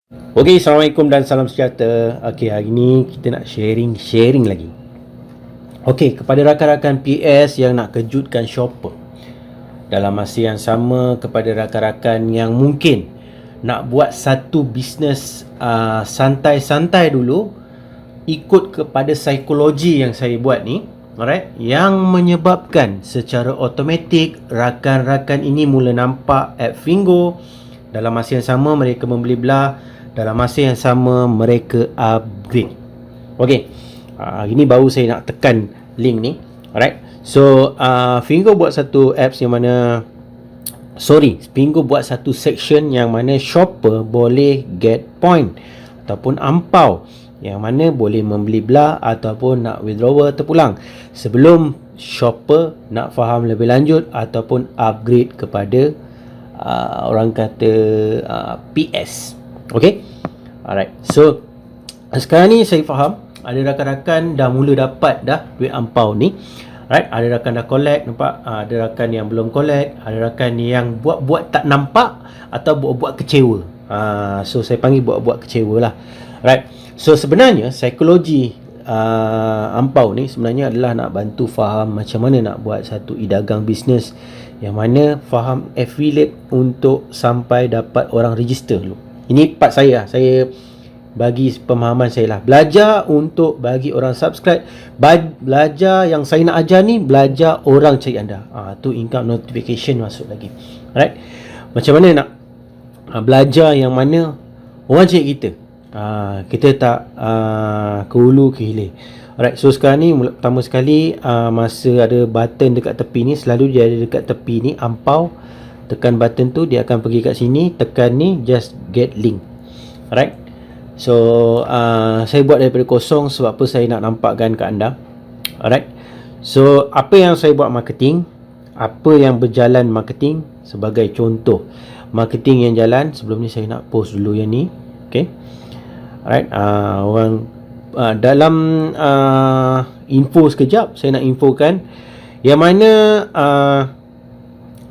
Okey, Assalamualaikum dan salam sejahtera. Okey, hari ni kita nak sharing lagi. Okey, kepada rakan-rakan PS yang nak kejutkan shopper, dalam masa yang sama kepada rakan-rakan yang mungkin nak buat satu bisnes santai-santai dulu, ikut kepada psikologi yang saya buat ni, alright, yang menyebabkan secara automatik rakan-rakan ini mula nampak app Fingo. Dalam masa yang sama mereka membeli belah, dalam masa yang sama mereka upgrade. Okey, hari ni baru saya nak tekan link ni. Alright, so Fingo buat satu apps yang mana Fingo buat satu section yang mana shopper boleh get point ataupun ampau, yang mana boleh membeli belah ataupun nak withdrawal terpulang sebelum shopper nak faham lebih lanjut ataupun upgrade kepada orang kata PS. Okay, alright. So sekarang ni saya faham ada rakan-rakan dah mula dapat dah duit ampau ni. Right, ada rakan dah collect, nampak? Ada rakan yang belum collect, ada rakan yang buat-buat tak nampak atau buat-buat kecewa. So saya panggil buat-buat kecewa lah. Right. So sebenarnya psikologi ampau ni sebenarnya adalah nak bantu faham macam mana nak buat satu e-dagang bisnes yang mana faham affiliate untuk sampai dapat orang register dulu. Ini part saya bagi pemahaman saya lah. Belajar untuk bagi orang subscribe. Belajar yang saya nak ajar ni, belajar orang cari anda. Tu income notification masuk lagi. Alright. Macam mana nak belajar yang mana orang cari kita. Kita tak ke hulu ke hilir. Alright. So sekarang ni pertama sekali masa ada button dekat tepi ni, selalu dia ada dekat tepi ni ampau. Tekan button tu, dia akan pergi kat sini. Tekan ni, just get link. Alright. So saya buat daripada kosong sebab apa, saya nak nampakkan ke anda. Alright. So apa yang saya buat marketing, apa yang berjalan marketing, sebagai contoh marketing yang jalan. Sebelum ni saya nak post dulu yang ni. Okay. Alright. Orang dalam info sekejap, saya nak infokan yang mana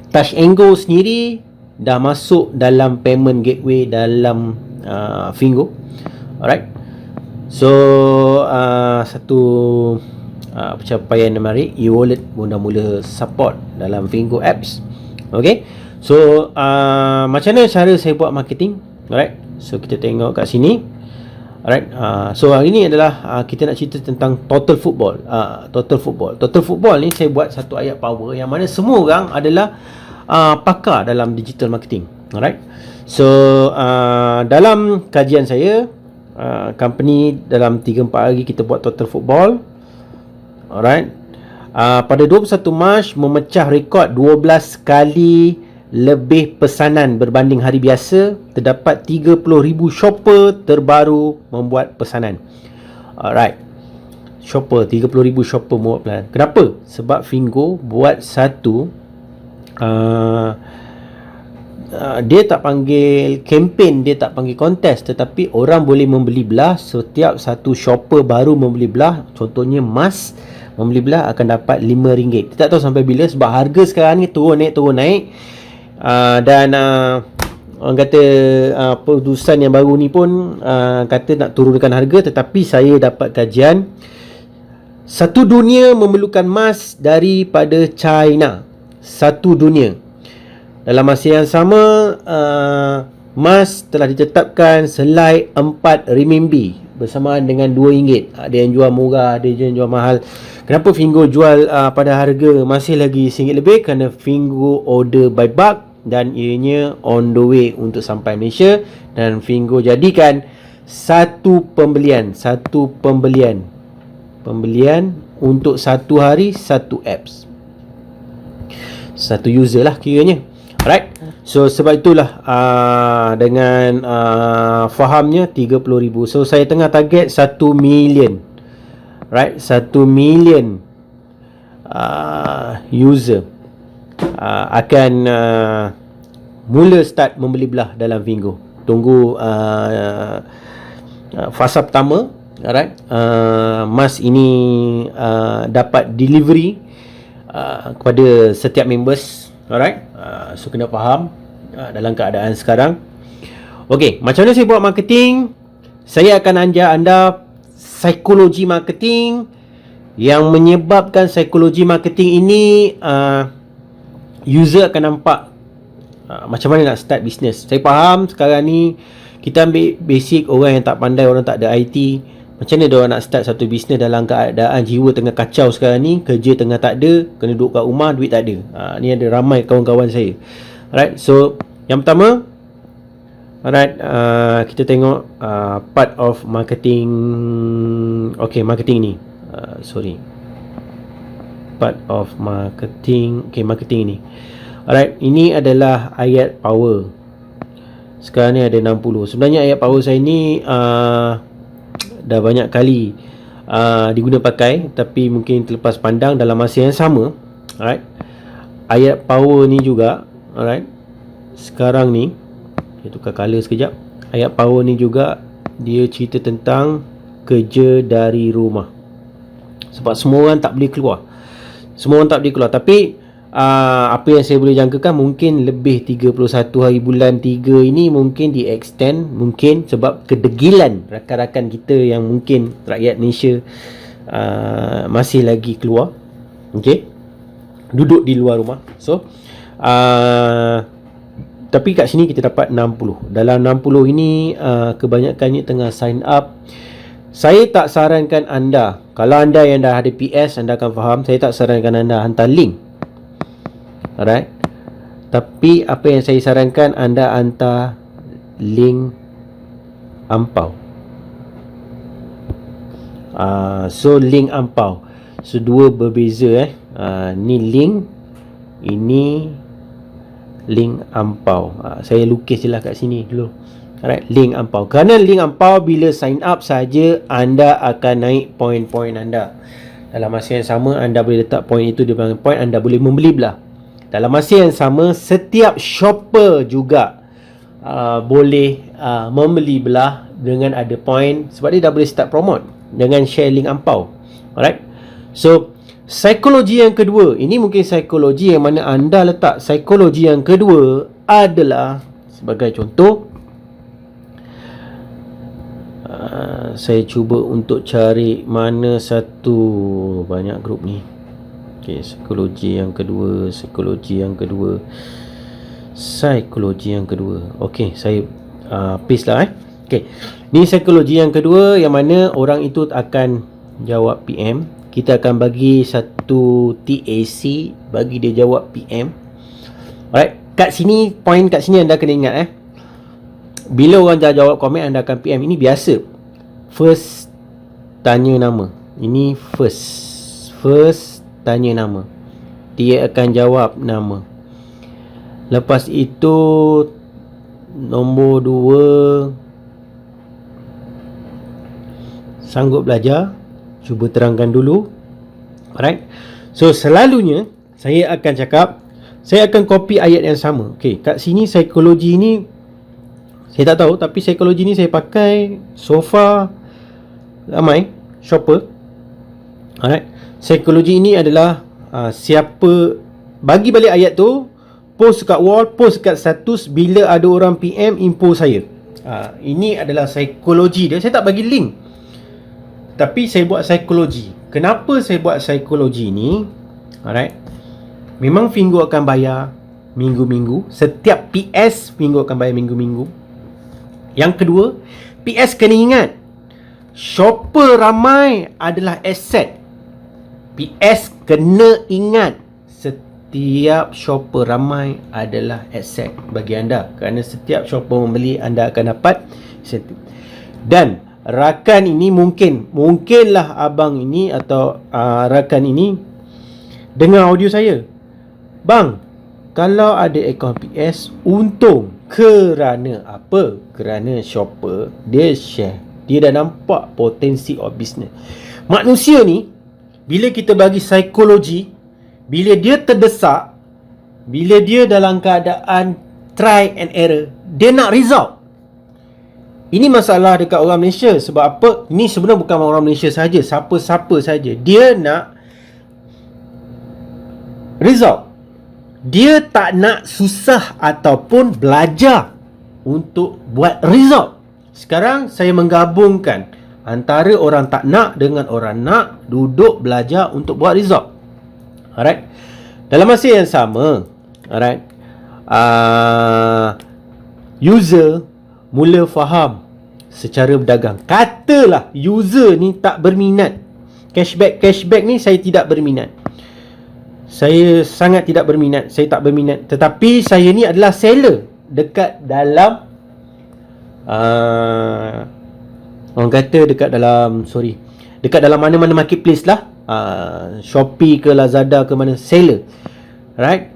Touch and Go sendiri dah masuk dalam payment gateway dalam Fingo. Alright. So satu pencapaian yang menarik, e-wallet pun dah mula support dalam Fingo apps. Okay. So macam mana cara saya buat marketing? Alright. So kita tengok kat sini. Alright. So hari ni adalah kita nak cerita tentang Total Football. Total Football ni saya buat satu ayat power yang mana semua orang adalah pakar dalam digital marketing. Alright. So dalam kajian saya, company dalam 3-4 hari kita buat Total Football. Alright. Pada 21 Mac memecah rekod 12 kali lebih pesanan berbanding hari biasa. Terdapat 30,000 shopper terbaru membuat pesanan. Alright. 30,000 shopper membuat pesanan. Kenapa? Sebab Fingo buat satu dia tak panggil campaign, dia tak panggil kontes, tetapi orang boleh membeli belah. Setiap satu shopper baru membeli belah, contohnya Mas membeli belah, akan dapat RM5. Kita tak tahu sampai bila sebab harga sekarang ni turun naik. Dan orang kata produsen yang baru ni pun kata nak turunkan harga, tetapi saya dapat kajian satu dunia memerlukan emas daripada China. Satu dunia. Dalam masa yang sama emas telah ditetapkan selai RM4 bersamaan dengan RM2. Ada yang jual murah, ada yang jual mahal. Kenapa Fingo jual pada harga masih lagi RM1 lebih? Kerana Fingo order by bulk dan ianya on the way untuk sampai Malaysia, dan Fingo jadikan satu pembelian untuk satu hari, satu apps, satu user lah kiranya. Alright. So sebab itulah dengan fahamnya 30,000. So saya tengah target 1 million. Right, 1 million user akan mula start membeli belah dalam Fingo. Tunggu fasa pertama. Alright. Mas ini dapat delivery kepada setiap members. Alright. So kena faham dalam keadaan sekarang Okey, macam mana saya buat marketing? Saya akan ajar anda psikologi marketing yang menyebabkan psikologi marketing ini user akan nampak macam mana nak start bisnes. Saya faham sekarang ni kita ambil basic orang yang tak pandai, orang tak ada IT. Macam mana dia orang nak start satu bisnes dalam keadaan jiwa tengah kacau sekarang ni, kerja tengah tak ada, kena duduk kat rumah, duit tak ada. Ni ada ramai kawan-kawan saya. Alright, so yang pertama, alright, kita tengok part of marketing. Okay, marketing ni. Part of marketing. Okay, marketing ni. Alright, ini adalah ayat power. Sekarang ni ada 60. Sebenarnya ayat power saya ni dah banyak kali diguna pakai, tapi mungkin terlepas pandang dalam masa yang sama. Alright, ayat power ni juga, alright, sekarang ni saya tukar color sekejap. Ayat power ni juga dia cerita tentang kerja dari rumah. Sebab semua orang tak boleh keluar. Tapi apa yang saya boleh jangkakan, mungkin lebih 31 hari bulan 3 ini mungkin di extend, mungkin sebab kedegilan rakan-rakan kita yang mungkin rakyat Malaysia masih lagi keluar, okey, duduk di luar rumah. So tapi kat sini kita dapat 60. Dalam 60 ini kebanyakannya tengah sign up. Saya tak sarankan anda, kalau anda yang dah ada PS, anda akan faham, saya tak sarankan anda hantar link. Alright, tapi apa yang saya sarankan, anda hantar link ampau. So link ampau, so dua berbeza. Ni link, ini link ampau. Saya lukis je lah kat sini dulu. Alright, link ampau. Kerana link ampau, bila sign up saja, anda akan naik poin-poin anda. Dalam masa yang sama, anda boleh letak poin itu di belakang poin, anda boleh membeli belah. Dalam masa yang sama, setiap shopper juga boleh membeli belah dengan ada poin, sebab dia dah boleh start promote dengan share link ampau. Alright, so psikologi yang kedua, ini mungkin psikologi yang mana anda letak. Psikologi yang kedua adalah, sebagai contoh, saya cuba untuk cari mana satu, banyak grup ni. Okay, psikologi yang kedua. Okay, saya paste lah. Okay, ni psikologi yang kedua yang mana orang itu akan jawab PM. Kita akan bagi satu TAC, bagi dia jawab PM. Alright, kat sini, poin kat sini anda kena ingat bila orang dah jawab komen, anda akan PM. Ini biasa. First tanya nama. Ini first tanya nama. Dia akan jawab nama. Lepas itu nombor 2, sanggup belajar, cuba terangkan dulu. Alright, so selalunya saya akan cakap, saya akan copy ayat yang sama. Okay, kat sini psikologi ni saya tak tahu, tapi psikologi ni saya pakai so far ramai shopper. Alright, psikologi ini adalah siapa bagi balik ayat tu, post kat wall, post kat status, bila ada orang PM, info saya. Ini adalah psikologi dia. Saya tak bagi link, tapi saya buat psikologi. Kenapa saya buat psikologi ni? Alright, memang Fingo akan bayar minggu-minggu. Setiap PS Fingo akan bayar minggu-minggu. Yang kedua, PS kena ingat, shopper ramai adalah aset. PS kena ingat, setiap shopper ramai adalah aset bagi anda. Kerana setiap shopper membeli, anda akan dapat insentif. Dan rakan ini mungkinlah abang ini atau rakan ini dengar audio saya. Bang, kalau ada akaun PS, untung. Kerana apa? Kerana shopper dia share, dia dah nampak potensi of business. Manusia ni, bila kita bagi psikologi, bila dia terdesak, bila dia dalam keadaan try and error, dia nak result. Ini masalah dekat orang Malaysia. Sebab apa? Ini sebenarnya bukan orang Malaysia saja, siapa-siapa saja, dia nak result. Dia tak nak susah ataupun belajar untuk buat result. Sekarang saya menggabungkan antara orang tak nak dengan orang nak duduk belajar untuk buat result. Alright. Dalam masa yang sama, alright, user mula faham secara berdagang. Katalah user ni tak berminat. Cashback ni saya tidak berminat. Saya sangat tidak berminat. Saya tak berminat. Tetapi saya ni adalah seller dekat dalam orang kata dekat dalam mana-mana marketplace lah, Shopee ke Lazada ke mana, seller. Right?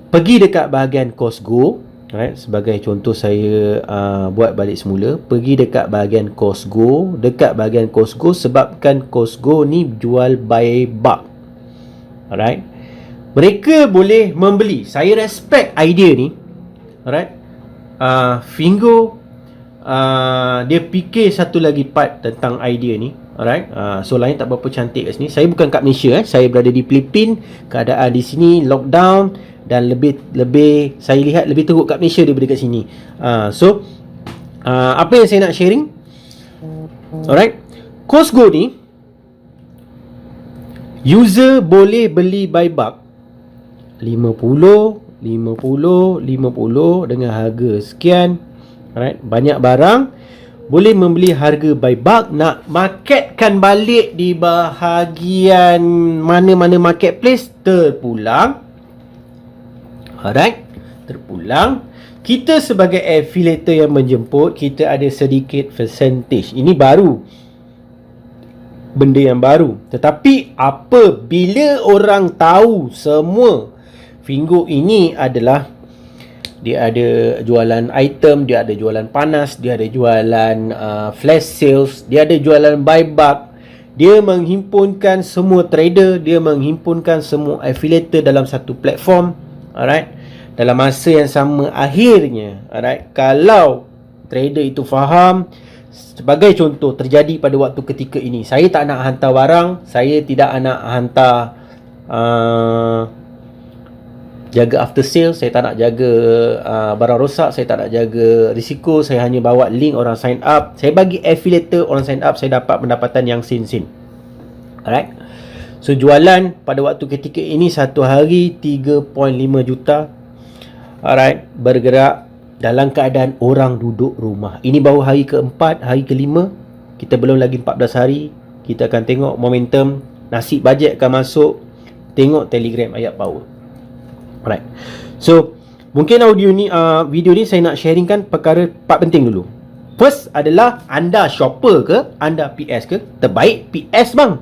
Pergi dekat bahagian Costco, right? Sebagai contoh saya buat balik semula. Pergi dekat bahagian Costco. Dekat bahagian Costco, sebabkan Costco ni jual by bulk. Alright. Mereka boleh membeli. Saya respect idea ni. Alright. Fingo dia fikir satu lagi part tentang idea ni. Alright. So lain tak berapa cantik kat sini. Saya bukan kat Malaysia, saya berada di Filipina. Keadaan di sini lockdown dan lebih saya lihat lebih teruk kat Malaysia daripada kat sini. Apa yang saya nak sharing? Alright. Costco ni user boleh beli by bulk 50 dengan harga sekian. Alright, banyak barang boleh membeli harga by bulk. Nak marketkan balik di bahagian mana-mana marketplace, terpulang. Alright, terpulang. Kita sebagai affiliator yang menjemput, kita ada sedikit percentage. Ini baru, benda yang baru. Tetapi apabila orang tahu semua Fingo ini adalah, dia ada jualan item, dia ada jualan panas, dia ada jualan flash sales, dia ada jualan buy bulk, dia menghimpunkan semua trader, dia menghimpunkan semua affiliator dalam satu platform. Alright, dalam masa yang sama, akhirnya, alright, kalau trader itu faham. Sebagai contoh, terjadi pada waktu ketika ini, saya tak nak hantar barang, saya tidak nak hantar jaga after sale, saya tak nak jaga barang rosak, saya tak nak jaga risiko, saya hanya bawa link orang sign up. Saya bagi affiliator, orang sign up, saya dapat pendapatan yang sin-sin. Alright. So jualan pada waktu ketika ini satu hari 3.5 juta. Alright, bergerak dalam keadaan orang duduk rumah. Ini baru hari keempat, hari kelima. Kita belum lagi 14 hari. Kita akan tengok momentum, nasib bajet akan masuk. Tengok Telegram ayat power. Alright. So, mungkin video ni saya nak sharingkan perkara 4 penting dulu. First adalah, anda shopper ke, anda PS ke? Terbaik PS bang.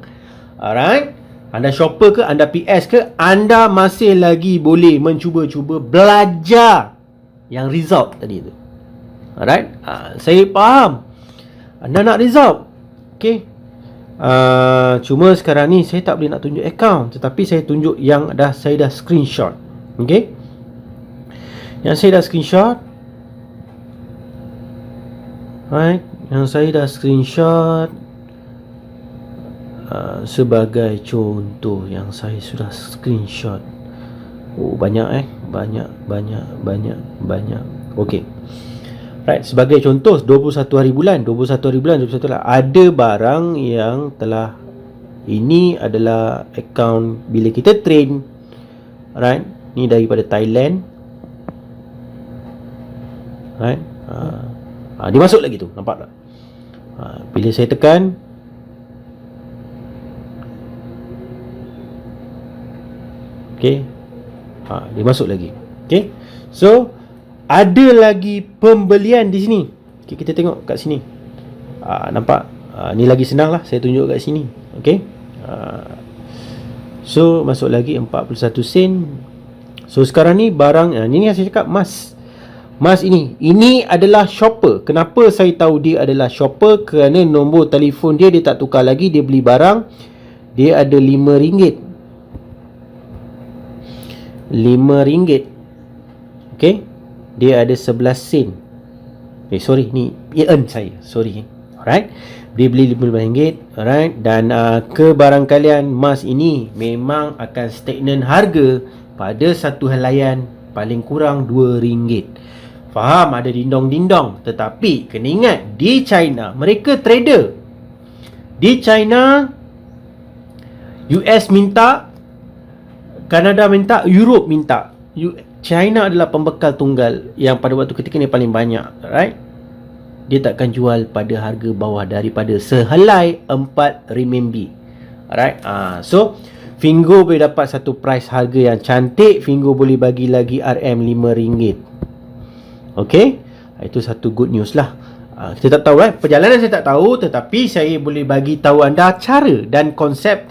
Alright. Anda shopper ke, anda PS ke, anda masih lagi boleh mencuba-cuba belajar yang result tadi tu. Alright. Saya faham anda nak result. Okay. Cuma sekarang ni saya tak boleh nak tunjuk account, tetapi saya tunjuk yang saya dah screenshot. Okay. Yang saya dah screenshot. Alright. Yang saya dah screenshot. Sebagai contoh yang saya sudah screenshot. Oh, banyak banyak. Okey. Right, sebagai contoh 21 hari bulan, 21 hari. Ada barang yang telah, ini adalah account bila kita train. Right, ni daripada Thailand. Right. Dia masuk lagi tu, nampak tak? Bila saya tekan, okey. Dia masuk lagi. Okey. So, ada lagi pembelian di sini. Okay, kita tengok kat sini. Nampak? Ni lagi senang lah saya tunjuk kat sini. Okey. So, masuk lagi 41 sen. So, sekarang ni barang, ni yang saya cakap, Mas ini adalah shopper. Kenapa saya tahu dia adalah shopper? Kerana nombor telefon dia tak tukar lagi. Dia beli barang, dia ada RM5. RM5. Okay. Dia ada 11 sen. Sorry, ni earn saya. Sorry. Alright. Dia beli RM15. Alright. Dan ke barang kalian, emas ini memang akan stagnan harga pada satu helaian paling kurang RM2. Faham ada dindong-dindong, tetapi kena ingat di China mereka trader. Di China US minta, Kanada minta, Europe minta. China adalah pembekal tunggal yang pada waktu ketika ni paling banyak, right? Dia takkan jual pada harga bawah daripada sehelai 4 renminbi. Alright. So Fingo boleh dapat satu price harga yang cantik. Fingo boleh bagi lagi RM5. Okay, itu satu good news lah. Kita tak tahu perjalanan saya tak tahu, tetapi saya boleh bagi tahu anda cara dan konsep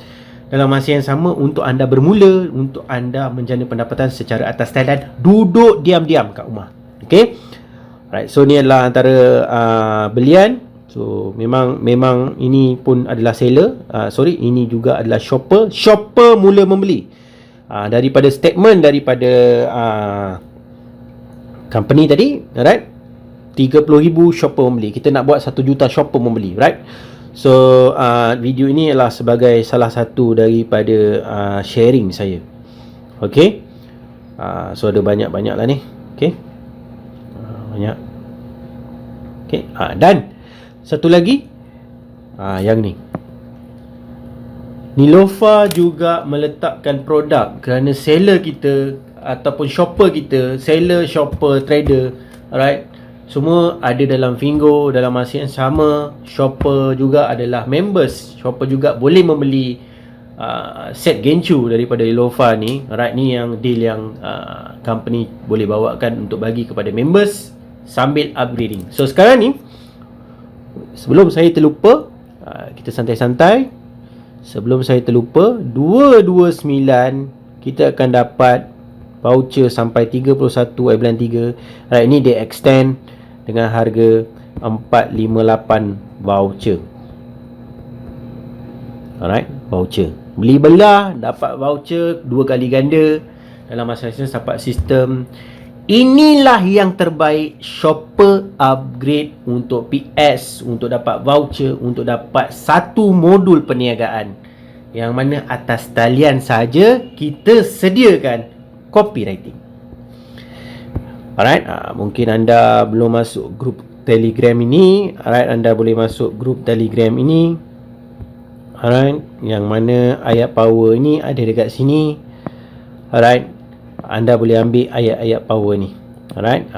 dalam masa yang sama untuk anda bermula, untuk anda menjana pendapatan secara atas dan duduk diam-diam kat rumah. Okay, right. So ni adalah antara belian. So memang ini pun adalah seller. Ini juga adalah shopper. Shopper mula membeli. Daripada statement daripada company tadi, right? 30,000 shopper membeli. Kita nak buat 1 juta shopper membeli, right? So video ini adalah sebagai salah satu daripada sharing saya. Okay. So ada banyak-banyak lah ni. Okay. Banyak. Okay. Dan satu lagi, yang ni, Nilofa juga meletakkan produk kerana seller kita ataupun shopper kita, seller, shopper, trader, alright, semua ada dalam Fingo dalam masa yang sama. Shopper juga adalah members. Shopper juga boleh membeli set Genchu daripada Nilofa ni, alright. Ni yang deal yang company boleh bawakan untuk bagi kepada members sambil upgrading. So sekarang ni, sebelum saya terlupa, kita santai-santai. Sebelum saya terlupa, 229 kita akan dapat voucher sampai 31 bulan 3. Right, ini dia extend dengan harga 458 voucher. Alright, voucher. Beli belah dapat voucher 2 kali ganda dalam masa yang dapat sistem. Inilah yang terbaik, shopper upgrade untuk PS, untuk dapat voucher, untuk dapat satu modul perniagaan yang mana atas talian saja kita sediakan copywriting. Alright, mungkin anda belum masuk grup Telegram ini. Alright, anda boleh masuk grup Telegram ini. Alright, yang mana ayat power ini ada dekat sini. Alright, anda boleh ambil ayat-ayat power ni. Alright.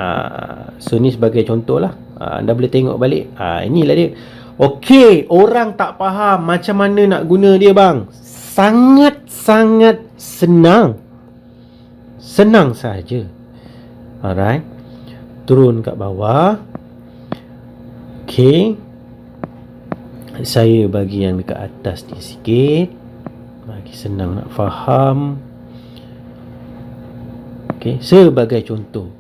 So ni sebagai contoh lah. Anda boleh tengok balik. Inilah dia. Okey, orang tak faham macam mana nak guna dia bang. Sangat-sangat senang. Senang saja. Alright. Turun kat bawah. Okey. Saya bagi yang dekat atas ni sikit, bagi senang nak faham. Okay, sebagai contoh,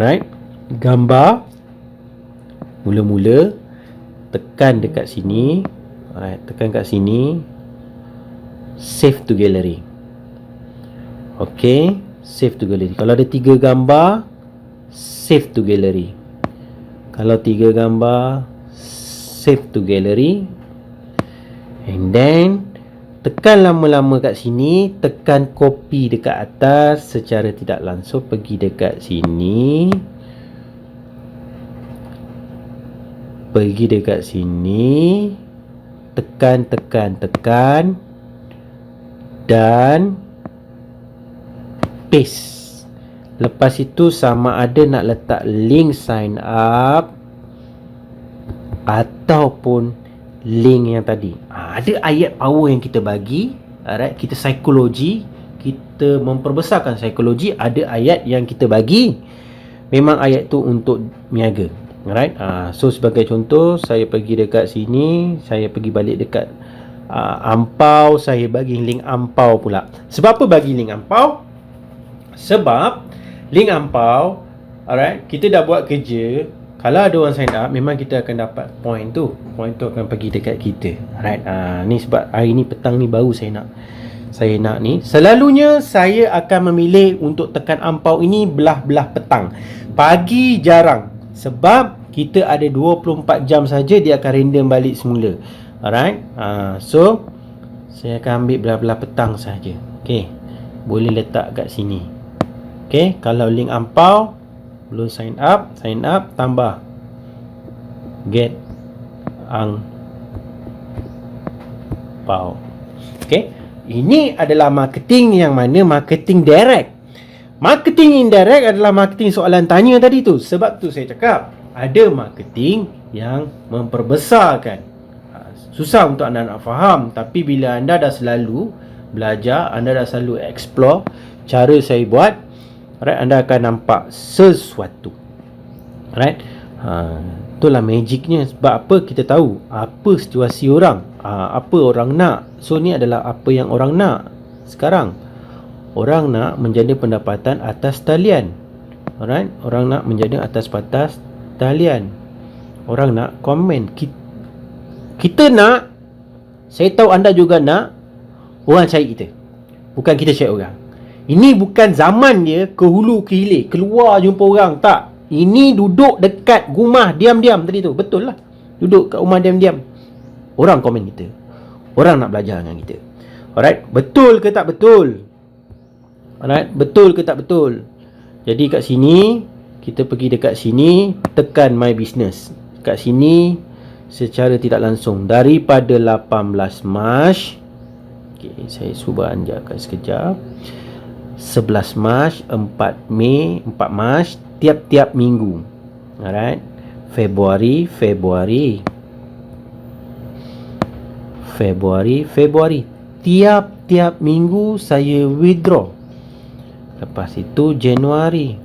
right, gambar mula-mula tekan dekat sini, right, tekan kat sini, save to gallery. Okay, save to gallery. Kalau ada 3 gambar, save to gallery. Kalau 3 gambar, save to gallery. And then tekan lama-lama kat sini, tekan copy dekat atas secara tidak langsung, pergi dekat sini, pergi dekat sini, tekan dan paste. Lepas itu sama ada nak letak link sign up ataupun link yang tadi. Ada ayat power yang kita bagi. Alright, kita psikologi, kita memperbesarkan psikologi. Ada ayat yang kita bagi, memang ayat tu untuk niaga. Alright. So sebagai contoh, saya pergi dekat sini, saya pergi balik dekat ampau, saya bagi link ampau pula. Sebab apa bagi link ampau? Sebab link ampau, alright, kita dah buat kerja. Kalau ada orang sign up, memang kita akan dapat point tu. Point tu akan pergi dekat kita. Alright. Ni sebab hari ni petang ni baru saya nak ni. Selalunya saya akan memilih untuk tekan ampau ini belah-belah petang. Pagi jarang. Sebab kita ada 24 jam saja dia akan random balik semula. Alright. So saya akan ambil belah-belah petang saja. Okay. boleh letak kat sini. Okay, kalau link ampau, belum sign up, tambah get ampau. Okay, ini adalah marketing yang mana marketing direct. Marketing indirect adalah marketing soalan tanya tadi tu. Sebab tu saya cakap, ada marketing yang memperbesarkan. Susah untuk anda nak faham, tapi bila anda dah selalu belajar, anda dah selalu explore cara saya buat, right, anda akan nampak sesuatu. Right? Itulah magicnya. Sebab apa? Kita tahu apa situasi orang, apa orang nak. So ni adalah apa yang orang nak sekarang. Orang nak menjadi pendapatan atas talian. Alright? Orang nak menjadi atas talian. Orang nak komen. Kita nak, saya tahu anda juga nak, orang cari kita, bukan kita cari orang. Ini bukan zaman dia ke hulu ke hilir, keluar jumpa orang. Tak. Ini duduk dekat rumah diam-diam tadi tu. Betul lah. Duduk kat rumah diam-diam, orang komen kita, orang nak belajar dengan kita. Alright? Betul ke tak betul? Alright? Betul ke tak betul? Jadi kat sini, kita pergi dekat sini, tekan my business. Kat sini, secara tidak langsung, daripada 18 Mac, okay, saya cuba anjakkan sekejap, 11 Mac, 4 Mei, 4 Mac, tiap-tiap minggu. Alright? Februari, tiap-tiap minggu saya withdraw. Lepas itu Januari.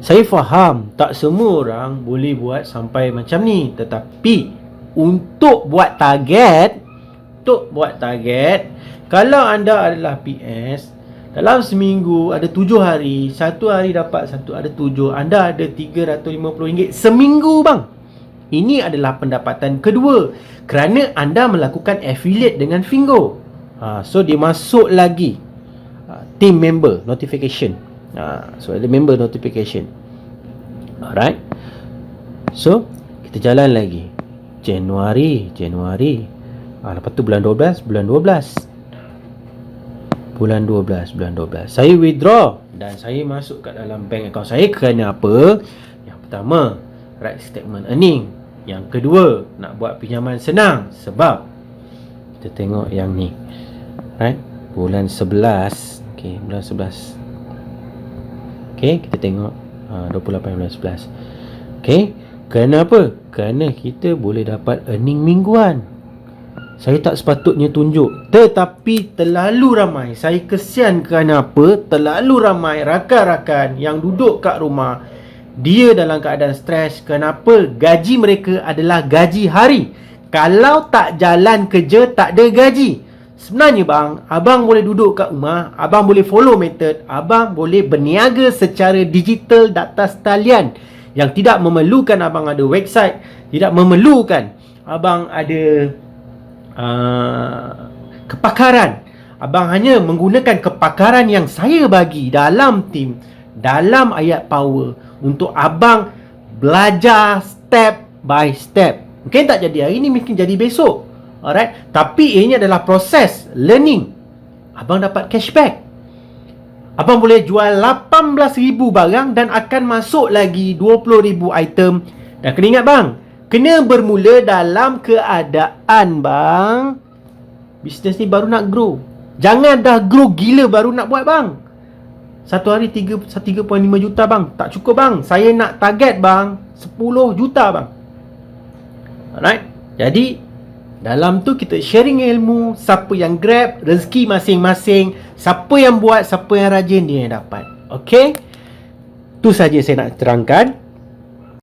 Saya faham tak semua orang boleh buat sampai macam ni, tetapi untuk buat target, kalau anda adalah PS, dalam seminggu ada 7 hari, satu hari dapat satu, ada 7, anda ada RM350 seminggu bang. Ini adalah pendapatan kedua kerana anda melakukan affiliate dengan Fingo. So dia masuk lagi team member notification. So ada member notification. Alright. So kita jalan lagi. Januari. Lepas tu bulan 12. Saya withdraw dan saya masuk kat dalam bank account saya kerana apa? Yang pertama, right statement earning. Yang kedua, nak buat pinjaman senang. Sebab kita tengok yang ni, right, bulan 11. Okay, bulan 11. Okay, kita tengok 28 bulan 11. Okay, kerana apa? Kerana kita boleh dapat earning mingguan. Saya tak sepatutnya tunjuk, tetapi terlalu ramai. Saya kesian kerana apa? Terlalu ramai rakan-rakan yang duduk kat rumah, dia dalam keadaan stres. Kenapa? Gaji mereka adalah gaji hari. Kalau tak jalan kerja, tak ada gaji. Sebenarnya bang, abang boleh duduk kat rumah, abang boleh follow method, abang boleh berniaga secara digital di atas talian yang tidak memerlukan abang ada website, tidak memerlukan abang ada kepakaran. Abang hanya menggunakan kepakaran yang saya bagi dalam tim, dalam ayat power, untuk abang belajar step by step. Mungkin tak jadi hari ni, mungkin jadi besok. Alright, tapi ini adalah proses learning. Abang dapat cashback. Abang boleh jual 18,000 barang dan akan masuk lagi 20,000 item. Dan kena ingat bang, kena bermula dalam keadaan bang, bisnes ni baru nak grow. Jangan dah grow gila baru nak buat bang. Satu hari 3.5 juta bang, tak cukup bang. Saya nak target bang 10 juta bang. Alright, jadi dalam tu kita sharing ilmu. Siapa yang grab, rezeki masing-masing. Siapa yang buat, siapa yang rajin, dia yang dapat. Okay, tu saja saya nak terangkan.